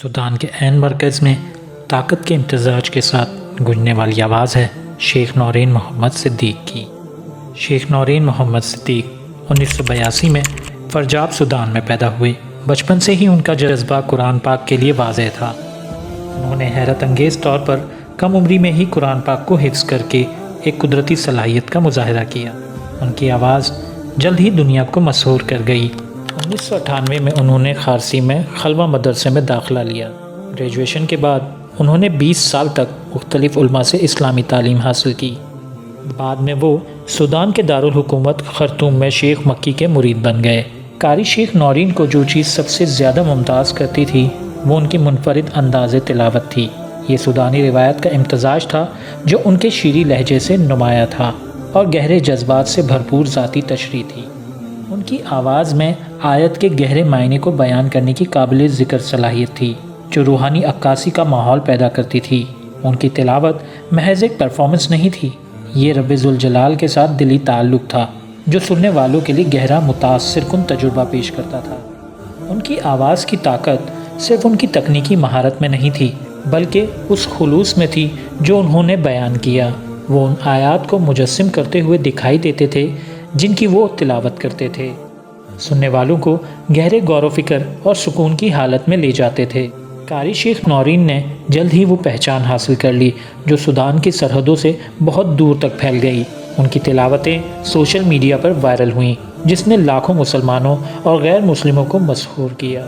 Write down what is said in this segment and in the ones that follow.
Sudan کے عین مرکز میں طاقت کے امتزاج کے ساتھ گونجنے والی آواز ہے شیخ نورین محمد صدیق کی۔ شیخ نورین محمد صدیق 1982 میں فرجاب سودان میں پیدا ہوئے۔ بچپن سے ہی ان کا جذبہ قرآن پاک کے لیے واضح تھا۔ انہوں نے حیرت انگیز طور پر کم عمری میں ہی قرآن پاک کو حفظ کر کے ایک قدرتی صلاحیت کا مظاہرہ کیا۔ ان کی آواز جلد ہی دنیا کو مسحور کر گئی۔ 1998 میں انہوں نے خارسی میں خلوہ مدرسے میں داخلہ لیا۔ گریجویشن کے بعد انہوں نے 20 سال تک مختلف علماء سے اسلامی تعلیم حاصل کی۔ بعد میں وہ سودان کے دارالحکومت خرطوم میں شیخ مکی کے مرید بن گئے۔ قاری شیخ نورین کو جو چیز سب سے زیادہ ممتاز کرتی تھی وہ ان کی منفرد انداز تلاوت تھی۔ یہ سودانی روایت کا امتزاج تھا جو ان کے شیریں لہجے سے نمایاں تھا اور گہرے جذبات سے بھرپور ذاتی تشریح تھی۔ ان کی آواز میں آیت کے گہرے معنی کو بیان کرنے کی قابل ذکر صلاحیت تھی جو روحانی عکاسی کا ماحول پیدا کرتی تھی۔ ان کی تلاوت محض ایک پرفارمنس نہیں تھی، یہ رب ذوالجلال کے ساتھ دلی تعلق تھا جو سننے والوں کے لیے گہرا متاثر کن تجربہ پیش کرتا تھا۔ ان کی آواز کی طاقت صرف ان کی تکنیکی مہارت میں نہیں تھی بلکہ اس خلوص میں تھی جو انہوں نے بیان کیا۔ وہ ان آیات کو مجسم کرتے ہوئے دکھائی دیتے تھے جن کی وہ تلاوت کرتے تھے، سننے والوں کو گہرے غور و فکر اور سکون کی حالت میں لے جاتے تھے۔ قاری شیخ نورین نے جلد ہی وہ پہچان حاصل کر لی جو سودان کی سرحدوں سے بہت دور تک پھیل گئی۔ ان کی تلاوتیں سوشل میڈیا پر وائرل ہوئیں جس نے لاکھوں مسلمانوں اور غیر مسلموں کو مسحور کیا۔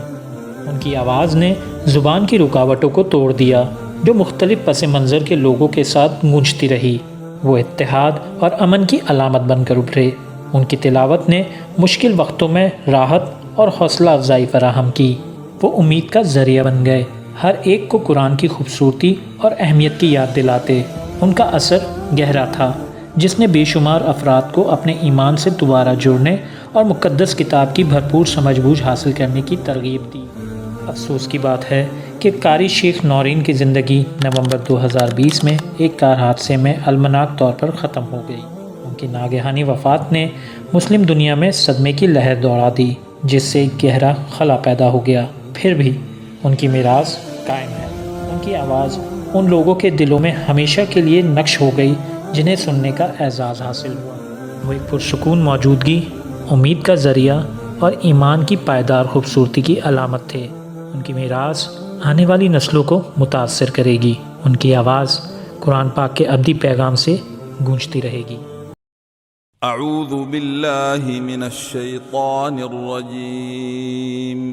ان کی آواز نے زبان کی رکاوٹوں کو توڑ دیا جو مختلف پس منظر کے لوگوں کے ساتھ گونجتی رہی۔ وہ اتحاد اور امن کی علامت بن کر ابھرے۔ ان کی تلاوت نے مشکل وقتوں میں راحت اور حوصلہ افزائی فراہم کی۔ وہ امید کا ذریعہ بن گئے، ہر ایک کو قرآن کی خوبصورتی اور اہمیت کی یاد دلاتے۔ ان کا اثر گہرا تھا جس نے بے شمار افراد کو اپنے ایمان سے دوبارہ جڑنے اور مقدس کتاب کی بھرپور سمجھ بوجھ حاصل کرنے کی ترغیب دی۔ افسوس کی بات ہے کہ قاری شیخ نورین کی زندگی نومبر 2020 میں ایک کار حادثے میں المناک طور پر ختم ہو گئی۔ ان کی ناگہانی وفات نے مسلم دنیا میں صدمے کی لہر دوڑا دی جس سے ایک گہرا خلا پیدا ہو گیا۔ پھر بھی ان کی میراث قائم ہے۔ ان کی آواز ان لوگوں کے دلوں میں ہمیشہ کے لیے نقش ہو گئی جنہیں سننے کا اعزاز حاصل ہوا۔ وہ ایک پرسکون موجودگی، امید کا ذریعہ اور ایمان کی پائیدار خوبصورتی کی علامت تھے۔ ان کی میراث آنے والی نسلوں کو متاثر کرے گی۔ ان کی آواز قرآن پاک کے ابدی پیغام سے گونجتی رہے گی۔ اعوذ باللہ من الشیطان الرجیم،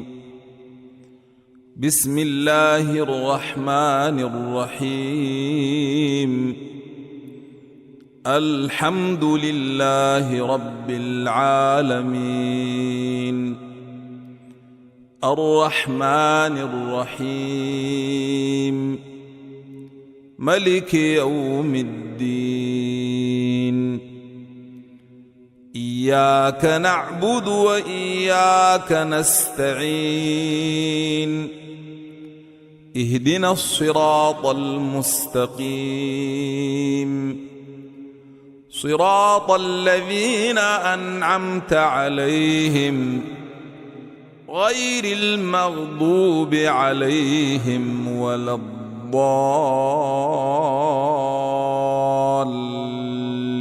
بسم اللہ الرحمن الرحیم، الحمد للہ رب العالمین، الرحمن الرحیم، ملک یوم الدین، ایاک نعبد و ایاک نستعین، اہدنا الصراط المستقیم، صراط الذین انعمت علیہم غیر المغضوب علیہم ولا الضالین۔